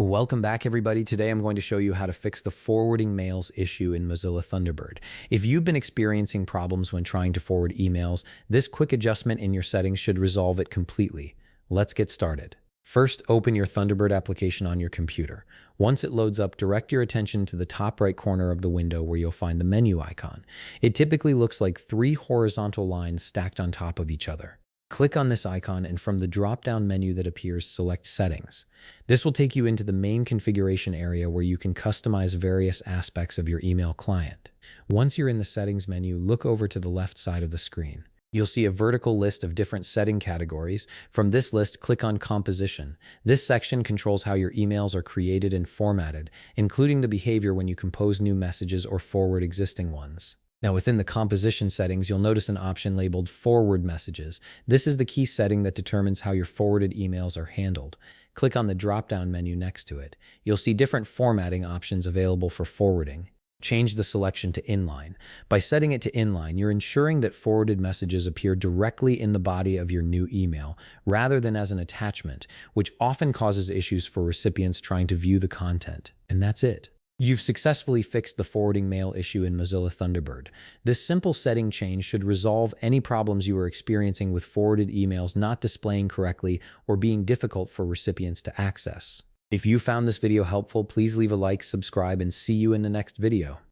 Welcome back, everybody. Today I'm going to show you how to fix the forwarding mails issue in Mozilla Thunderbird. If you've been experiencing problems when trying to forward emails, this quick adjustment in your settings should resolve it completely. Let's get started. First, open your Thunderbird application on your computer. Once it loads up, direct your attention to the top right corner of the window where you'll find the menu icon. It typically looks like three horizontal lines stacked on top of each other. Click on this icon and from the drop-down menu that appears, select Settings. This will take you into the main configuration area where you can customize various aspects of your email client. Once you're in the Settings menu, look over to the left side of the screen. You'll see a vertical list of different setting categories. From this list, click on Composition. This section controls how your emails are created and formatted, including the behavior when you compose new messages or forward existing ones. Now, within the composition settings, you'll notice an option labeled Forward Messages. This is the key setting that determines how your forwarded emails are handled. Click on the drop-down menu next to it. You'll see different formatting options available for forwarding. Change the selection to Inline. By setting it to Inline, you're ensuring that forwarded messages appear directly in the body of your new email, rather than as an attachment, which often causes issues for recipients trying to view the content. And that's it. You've successfully fixed the forwarding mail issue in Mozilla Thunderbird. This simple setting change should resolve any problems you are experiencing with forwarded emails not displaying correctly or being difficult for recipients to access. If you found this video helpful, please leave a like, subscribe, and see you in the next video.